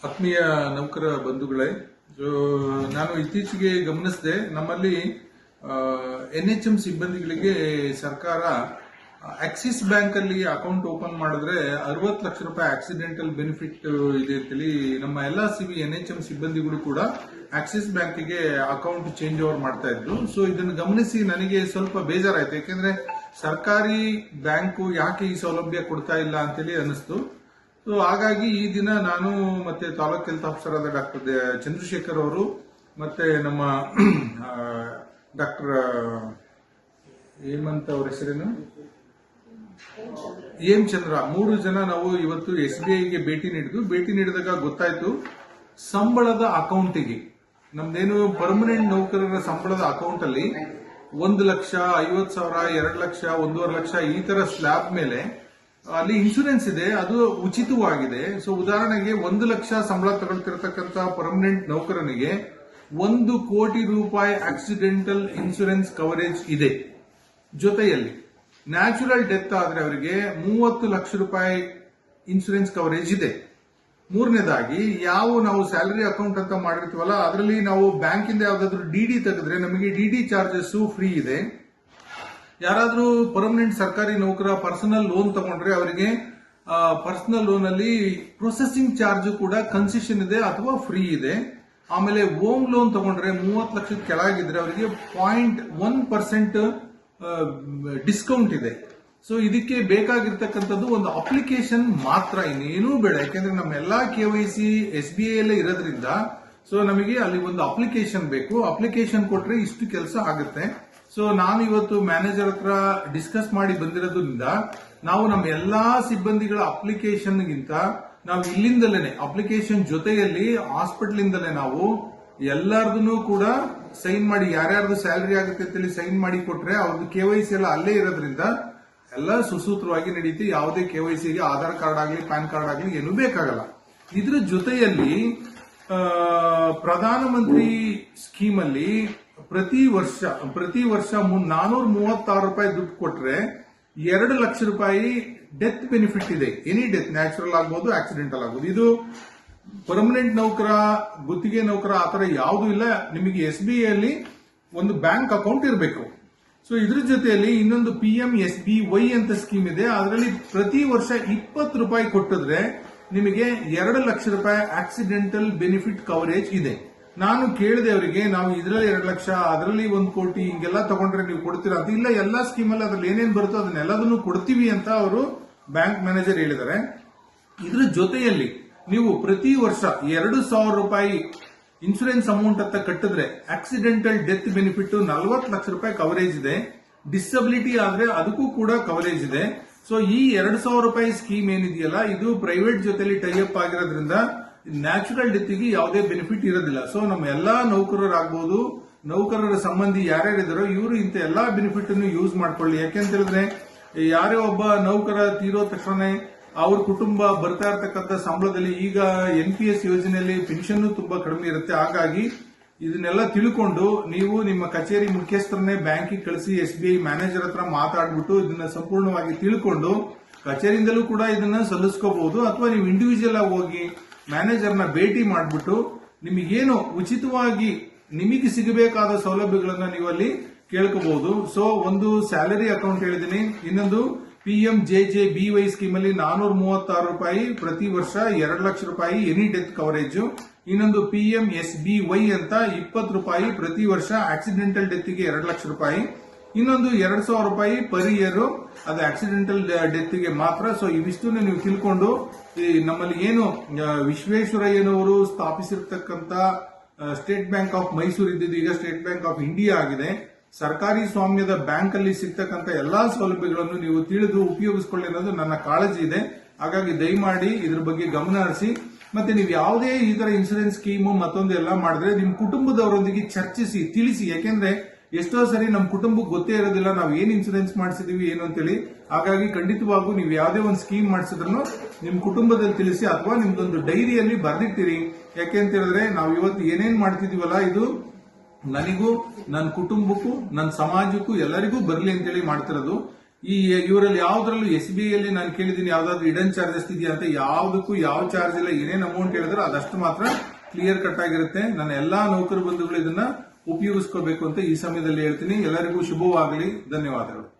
ಆತ್ಮೀಯ ನೌಕರ ಬಂಧುಗಳೇ, ನಾನು ಇತ್ತೀಚೆಗೆ ಗಮನಿಸಿದೆ, ನಮ್ಮಲ್ಲಿ NHM ಸಿಬ್ಬಂದಿಗಳಿಗೆ ಸರ್ಕಾರ ಆಕ್ಸಿಸ್ ಬ್ಯಾಂಕ್ ಅಲ್ಲಿ ಅಕೌಂಟ್ ಓಪನ್ ಮಾಡಿದ್ರೆ 60 ಲಕ್ಷ ರೂಪಾಯಿ ಆಕ್ಸಿಡೆಂಟಲ್ ಬೆನಿಫಿಟ್ ಇದೆ ಅಂತೇಳಿ ನಮ್ಮ ಎಲ್ಲ NHM ಸಿಬ್ಬಂದಿಗಳು ಕೂಡ ಆಕ್ಸಿಸ್ ಬ್ಯಾಂಕಿಗೆ ಅಕೌಂಟ್ ಚೇಂಜ್ ಓವರ್ ಮಾಡ್ತಾ ಇದ್ರು. ಸೊ ಇದನ್ನು ಗಮನಿಸಿ ನನಗೆ ಸ್ವಲ್ಪ ಬೇಜಾರಾಯ್ತು. ಯಾಕೆಂದ್ರೆ ಸರ್ಕಾರಿ ಬ್ಯಾಂಕು ಯಾಕೆ ಈ ಸೌಲಭ್ಯ ಕೊಡ್ತಾ ಇಲ್ಲ ಅಂತೇಳಿ ಅನಿಸ್ತು. ಸೊ ಹಾಗಾಗಿ ಈ ದಿನ ನಾನು ಮತ್ತೆ ತಾಲೂಕ್ ಹೆಲ್ತ್ ಆಫೀಸರ್ ಆದ ಡಾಕ್ಟರ್ ಚಂದ್ರಶೇಖರ್ ಅವರು ಮತ್ತೆ ನಮ್ಮ ಡಾಕ್ಟರ್ ಹೇಮಂತ್ ಅವ್ರ ಹೆಸರೇನು ಎಂ ಚಂದ್ರ, 3 ಜನ ನಾವು ಇವತ್ತು SBI ಗೆ ಭೇಟಿ ನೀಡಿದಾಗ ಗೊತ್ತಾಯ್ತು, ಸಂಬಳದ ಅಕೌಂಟಿಗೆ ನಮ್ದೇನು ಪರ್ಮನೆಂಟ್ ನೌಕರರ ಸಂಬಳದ ಅಕೌಂಟ್ ಅಲ್ಲಿ 1,50,000, 2 ಲಕ್ಷ, 1.5 ಲಕ್ಷ ಈ ತರ ಸ್ಲ್ಯಾಬ್ ಮೇಲೆ ಅಲ್ಲಿ ಇನ್ಶೂರೆನ್ಸ್ ಇದೆ, ಅದು ಉಚಿತವಾಗಿದೆ. ಸೊ ಉದಾಹರಣೆಗೆ 1 ಲಕ್ಷ ಸಂಬಳ ತಗೊಳ್ತಿರತಕ್ಕಂತ ಪರ್ಮನೆಂಟ್ ನೌಕರನಿಗೆ 1 ಕೋಟಿ ರೂಪಾಯಿ ಆಕ್ಸಿಡೆಂಟಲ್ ಇನ್ಶೂರೆನ್ಸ್ ಕವರೇಜ್ ಇದೆ. ಜೊತೆಯಲ್ಲಿ ನ್ಯಾಚುರಲ್ ಡೆತ್ ಆದ್ರೆ ಅವರಿಗೆ 30 ಲಕ್ಷ ರೂಪಾಯಿ ಇನ್ಶೂರೆನ್ಸ್ ಕವರೇಜ್ ಇದೆ. ಮೂರನೇದಾಗಿ ನಾವು ಸ್ಯಾಲರಿ ಅಕೌಂಟ್ ಅಂತ ಮಾಡಿರ್ತೀವಲ್ಲ, ಅದರಲ್ಲಿ ನಾವು ಬ್ಯಾಂಕಿಂದ ಯಾವ್ದಾದ್ರು DD ತೆಗೆದ್ರೆ ನಮಗೆ DD ಚಾರ್ಜಸ್ ಫ್ರೀ ಇದೆ. ಯಾರಾದ್ರೂ ಪರ್ಮನೆಂಟ್ ಸರ್ಕಾರಿ ನೌಕರ ಪರ್ಸನಲ್ ಲೋನ್ ತಗೊಂಡ್ರೆ ಅವರಿಗೆ ಪರ್ಸನಲ್ ಲೋನ್ ಅಲ್ಲಿ ಪ್ರೊಸೆಸಿಂಗ್ ಚಾರ್ಜ್ ಕೂಡ ಕನ್ಸೆಷನ್ ಇದೆ ಅಥವಾ ಫ್ರೀ ಇದೆ. ಆಮೇಲೆ ಹೋಮ್ ಲೋನ್ ತಗೊಂಡ್ರೆ 30 ಲಕ್ಷದ ಕೆಳಗಿದ್ರೆ ಅವರಿಗೆ 0.1% ಡಿಸ್ಕೌಂಟ್ ಇದೆ. ಸೊ ಇದಕ್ಕೆ ಬೇಕಾಗಿರ್ತಕ್ಕಂಥದ್ದು ಒಂದು ಅಪ್ಲಿಕೇಶನ್ ಮಾತ್ರ, ಇನ್ನೇನೂ ಬೇಡ. ಯಾಕೆಂದ್ರೆ ನಮ್ಮೆಲ್ಲ KYC SBI ಅಲ್ಲೇ ಇರೋದ್ರಿಂದ ಸೊ ನಮಗೆ ಅಲ್ಲಿ ಒಂದು ಅಪ್ಲಿಕೇಶನ್ ಬೇಕು. ಅಪ್ಲಿಕೇಶನ್ ಕೊಟ್ರೆ ಇಷ್ಟು ಕೆಲಸ ಆಗುತ್ತೆ. ಸೊ ನಾನು ಇವತ್ತು ಮ್ಯಾನೇಜರ್ ಹತ್ರ ಡಿಸ್ಕಸ್ ಮಾಡಿ ಬಂದಿರೋದ್ರಿಂದ ನಾವು ನಮ್ಮ ಎಲ್ಲಾ ಸಿಬ್ಬಂದಿಗಳ ಅಪ್ಲಿಕೇಶನ್ ಗಿಂತ ನಾವು ಇಲ್ಲಿಂದಲೇ ಅಪ್ಲಿಕೇಶನ್ ಜೊತೆಯಲ್ಲಿ ಹಾಸ್ಪಿಟಲ್ ಇಂದಲೇ ನಾವು ಎಲ್ಲಾರ್ದು ಕೂಡ ಸೈನ್ ಮಾಡಿ, ಯಾರ್ಯಾರ್ದು ಸ್ಯಾಲರಿ ಆಗುತ್ತೆ ಅಂತೇಳಿ ಸೈನ್ ಮಾಡಿ ಕೊಟ್ರೆ ಅವ್ರದ್ದು KYC ಎಲ್ಲ ಅಲ್ಲೇ ಇರೋದ್ರಿಂದ ಎಲ್ಲ ಸುಸೂತ್ರವಾಗಿ ನಡೀತಿ. ಯಾವುದೇ KYCಗೆ ಆಧಾರ್ ಕಾರ್ಡ್ ಆಗಲಿ ಪ್ಯಾನ್ ಕಾರ್ಡ್ ಆಗಲಿ ಏನೂ ಬೇಕಾಗಲ್ಲ. ಇದ್ರ ಜೊತೆಯಲ್ಲಿ ಪ್ರಧಾನಮಂತ್ರಿ ಸ್ಕೀಮ್ ಅಲ್ಲಿ ಪ್ರತಿ ವರ್ಷ 436 ರೂಪಾಯಿ ದುಡ್ಡು ಕೊಟ್ರೆ 2 ಲಕ್ಷ ರೂಪಾಯಿ ಡೆತ್ ಬೆನಿಫಿಟ್ ಇದೆ. ಎನಿ ಡೆತ್, ನ್ಯಾಚುರಲ್ ಆಗ್ಬಹುದು, ಆಕ್ಸಿಡೆಂಟಲ್ ಆಗ್ಬಹುದು. ಇದು ಪರ್ಮನೆಂಟ್ ನೌಕರ, ಗುತ್ತಿಗೆ ನೌಕರ ಆತರ ಯಾವುದೂ ಇಲ್ಲ. ನಿಮಗೆ SBI ಅಲ್ಲಿ ಒಂದು ಬ್ಯಾಂಕ್ ಅಕೌಂಟ್ ಇರಬೇಕು. ಸೊ ಇದ್ರ ಜೊತೆಯಲ್ಲಿ ಇನ್ನೊಂದು PMSBY ಅಂತ ಸ್ಕೀಮ್ ಇದೆ. ಅದರಲ್ಲಿ ಪ್ರತಿ ವರ್ಷ 20 ರೂಪಾಯಿ ಕೊಟ್ಟಿದ್ರೆ ನಿಮಗೆ 2 ಲಕ್ಷ ರೂಪಾಯಿ ಆಕ್ಸಿಡೆಂಟಲ್ ಬೆನಿಫಿಟ್ ಕವರೇಜ್ ಇದೆ. ನಾನು ಕೇಳಿದೆ ಅವರಿಗೆ, ನಾವು ಇದರಲ್ಲಿ 2 ಲಕ್ಷ, ಅದರಲ್ಲಿ 1 ಕೋಟಿ ಹಿಂಗೆಲ್ಲ ತಗೊಂಡ್ರೆ ನೀವು ಕೊಡ್ತೀರಾ ಅಂತ. ಇಲ್ಲ, ಎಲ್ಲಾ ಸ್ಕೀಮ್ ಅಲ್ಲಿ ಅದ್ರಲ್ಲಿ ಏನೇನು ಬರುತ್ತೋ ಅದನ್ನೆಲ್ಲದನ್ನು ಕೊಡ್ತೀವಿ ಅಂತ ಅವರು ಬ್ಯಾಂಕ್ ಮ್ಯಾನೇಜರ್ ಹೇಳಿದ್ದಾರೆ. ಇದ್ರ ಜೊತೆಯಲ್ಲಿ ನೀವು ಪ್ರತಿ ವರ್ಷ 2,000 ರೂಪಾಯಿ ಇನ್ಶೂರೆನ್ಸ್ ಅಮೌಂಟ್ ಅಂತ ಕಟ್ಟಿದ್ರೆ ಆಕ್ಸಿಡೆಂಟಲ್ ಡೆತ್ ಬೆನಿಫಿಟ್ 40 ಲಕ್ಷ ರೂಪಾಯಿ ಕವರೇಜ್ ಇದೆ. ಡಿಸಬಿಲಿಟಿ ಆದ್ರೆ ಅದಕ್ಕೂ ಕೂಡ ಕವರೇಜ್ ಇದೆ. ಸೊ ಈ 2,000 ರೂಪಾಯಿ ಸ್ಕೀಮ್ ಏನಿದೆಯಲ್ಲ, ಇದು ಪ್ರೈವೇಟ್ ಜೊತೆಲಿ ಟೈಅಪ್ ಆಗಿರೋದ್ರಿಂದ ನ್ಯಾಚುರಲ್ ಡೆತ್ಗೆ ಯಾವುದೇ ಬೆನಿಫಿಟ್ ಇರೋದಿಲ್ಲ. ಸೊ ನಮ್ಮ ಎಲ್ಲಾ ನೌಕರರಾಗಬಹುದು, ನೌಕರರ ಸಂಬಂಧಿ ಯಾರ್ಯಾರಿದಾರೋ ಇವರು ಇಂಥ ಎಲ್ಲಾ ಬೆನಿಫಿಟ್ ಅನ್ನು ಯೂಸ್ ಮಾಡ್ಕೊಳ್ಳಿ. ಯಾಕೆಂತ ಹೇಳಿದ್ರೆ ಯಾರೇ ಒಬ್ಬ ನೌಕರ ತೀರೋ ತಕ್ಷಣ ಅವ್ರ ಕುಟುಂಬ ಬರ್ತಾ ಇರತಕ್ಕಂಥ ಸಂಬಳದಲ್ಲಿ ಈಗ NPS ಯೋಜನೆಯಲ್ಲಿ ಪೆನ್ಷನ್ ತುಂಬಾ ಕಡಿಮೆ ಇರುತ್ತೆ. ಹಾಗಾಗಿ ಇದನ್ನೆಲ್ಲ ತಿಳ್ಕೊಂಡು ನೀವು ನಿಮ್ಮ ಕಚೇರಿ ಮುಖ್ಯಸ್ಥರನ್ನೇ ಬ್ಯಾಂಕಿಗೆ ಕಳಿಸಿ SBI ಮ್ಯಾನೇಜರ್ ಹತ್ರ ಮಾತಾಡ್ಬಿಟ್ಟು ಇದನ್ನ ಸಂಪೂರ್ಣವಾಗಿ ತಿಳ್ಕೊಂಡು ಕಚೇರಿಯಿಂದಲೂ ಕೂಡ ಇದನ್ನ ಸಲ್ಲಿಸ್ಕೋಬಹುದು. ಅಥವಾ ನೀವು ಇಂಡಿವಿಜುವಲ್ ಆಗಿ ಹೋಗಿ ಮ್ಯಾನೇಜರ್ನ ಭೇಟಿ ಮಾಡಿಬಿಟ್ಟು ನಿಮಗೇನು ಉಚಿತವಾಗಿ ನಿಮಗೆ ಸಿಗಬೇಕಾದ ಸೌಲಭ್ಯಗಳನ್ನ ನೀವು ಅಲ್ಲಿ ಕೇಳ್ಕೋಬಹುದು. ಸೊ ಒಂದು ಸ್ಯಾಲರಿ ಅಕೌಂಟ್ ಹೇಳಿದೀನಿ, ಇನ್ನೊಂದು PMJJBY ಸ್ಕೀಮ್ ಅಲ್ಲಿ 436 ರೂಪಾಯಿ ಪ್ರತಿ ವರ್ಷ 2 ಲಕ್ಷ ರೂಪಾಯಿ ಎನಿ ಡೆತ್ ಕವರೇಜ್. ಇನ್ನೊಂದು PMSBY ಅಂತ 20 ರೂಪಾಯಿ ಪ್ರತಿ ವರ್ಷ ಆಕ್ಸಿಡೆಂಟಲ್ ಡೆತ್ಗೆ 2 ಲಕ್ಷ ರೂಪಾಯಿ. ಇನ್ನೊಂದು 2,000 ರೂಪಾಯಿ ಪರ್ ಇಯರ್, ಅದು ಆಕ್ಸಿಡೆಂಟಲ್ ಡೆತ್ಗೆ ಮಾತ್ರ. ಸೊ ಇವಿಷ್ಟನ್ನು ನೀವು ತಿಳ್ಕೊಂಡು ನಮ್ಮಲ್ಲಿ ಏನು ವಿಶ್ವೇಶ್ವರಯ್ಯನವರು ಸ್ಥಾಪಿಸಿರ್ತಕ್ಕಂಥ ಸ್ಟೇಟ್ ಬ್ಯಾಂಕ್ ಆಫ್ ಮೈಸೂರು ಇದ್ದಿದ್ದು ಈಗ ಸ್ಟೇಟ್ ಬ್ಯಾಂಕ್ ಆಫ್ ಇಂಡಿಯಾ ಆಗಿದೆ. ಸರ್ಕಾರಿ ಸ್ವಾಮ್ಯದ ಬ್ಯಾಂಕ್ ಅಲ್ಲಿ ಸಿಗ್ತಕ್ಕಂಥ ಎಲ್ಲಾ ಸೌಲಭ್ಯಗಳನ್ನು ನೀವು ತಿಳಿದು ಉಪಯೋಗಿಸಿಕೊಳ್ಳಿ ಅನ್ನೋದು ನನ್ನ ಕಾಳಜಿ ಇದೆ. ಹಾಗಾಗಿ ದಯಮಾಡಿ ಇದ್ರ ಬಗ್ಗೆ ಗಮನ ಹರಿಸಿ. ಮತ್ತೆ ನೀವು ಯಾವುದೇ ಈ ತರ ಇನ್ಶೂರೆನ್ಸ್ ಸ್ಕೀಮು ಮತ್ತೊಂದು ಎಲ್ಲ ಮಾಡಿದ್ರೆ ನಿಮ್ಮ ಕುಟುಂಬದವರೊಂದಿಗೆ ಚರ್ಚಿಸಿ ತಿಳಿಸಿ. ಯಾಕೆಂದ್ರೆ ಎಷ್ಟೋ ಸರಿ ನಮ್ಮ ಕುಟುಂಬಕ್ಕೆ ಗೊತ್ತೇ ಇರೋದಿಲ್ಲ ನಾವು ಏನ್ ಇನ್ಶೂರೆನ್ಸ್ ಮಾಡಿಸಿದೀವಿ ಏನು ಅಂತೇಳಿ. ಹಾಗಾಗಿ ಖಂಡಿತವಾಗೂ ನೀವು ಯಾವುದೇ ಒಂದು ಸ್ಕೀಮ್ ಮಾಡಿಸಿದ್ರು ನಿಮ್ ಕುಟುಂಬದಲ್ಲಿ ತಿಳಿಸಿ, ಅಥವಾ ನಿಮ್ದೊಂದು ಡೈರಿಯಲ್ಲಿ ಬರೆದಿಟ್ಟಿರಿ. ಯಾಕೆಂತ ಹೇಳಿದ್ರೆ ನಾವು ಇವತ್ತು ಏನೇನ್ ಮಾಡ್ತಿದೀವಲ್ಲ, ಇದು ನನಗೂ, ನನ್ನ ಕುಟುಂಬಕ್ಕೂ, ನನ್ನ ಸಮಾಜಕ್ಕೂ ಎಲ್ಲರಿಗೂ ಬರಲಿ ಅಂತೇಳಿ ಮಾಡ್ತಿರೋದು. ಇವರಲ್ಲಿ ಯಾವ್ದ್ರಲ್ಲೂ SBI ಅಲ್ಲಿ ನಾನು ಕೇಳಿದೀನಿ ಯಾವ್ದಾದ್ರು ಇಡನ್ ಚಾರ್ಜಸ್ ಇದೆಯಾ ಅಂತ, ಯಾವ್ದಕ್ಕೂ ಯಾವ ಚಾರ್ಜ್ ಇಲ್ಲ. ಏನೇನ್ ಅಮೌಂಟ್ ಹೇಳಿದ್ರೆ ಅದಷ್ಟು ಮಾತ್ರ ಕ್ಲಿಯರ್ ಕಟ್ ಆಗಿರುತ್ತೆ. ನನ್ನ ಎಲ್ಲಾ ನೌಕರ ಬಂಧುಗಳು ಇದನ್ನ ಉಪಯೋಗಿಸ್ಕೋಬೇಕು ಅಂತ ಈ ಸಮಯದಲ್ಲಿ ಹೇಳ್ತೀನಿ. ಎಲ್ಲರಿಗೂ ಶುಭವಾಗಲಿ. ಧನ್ಯವಾದಗಳು.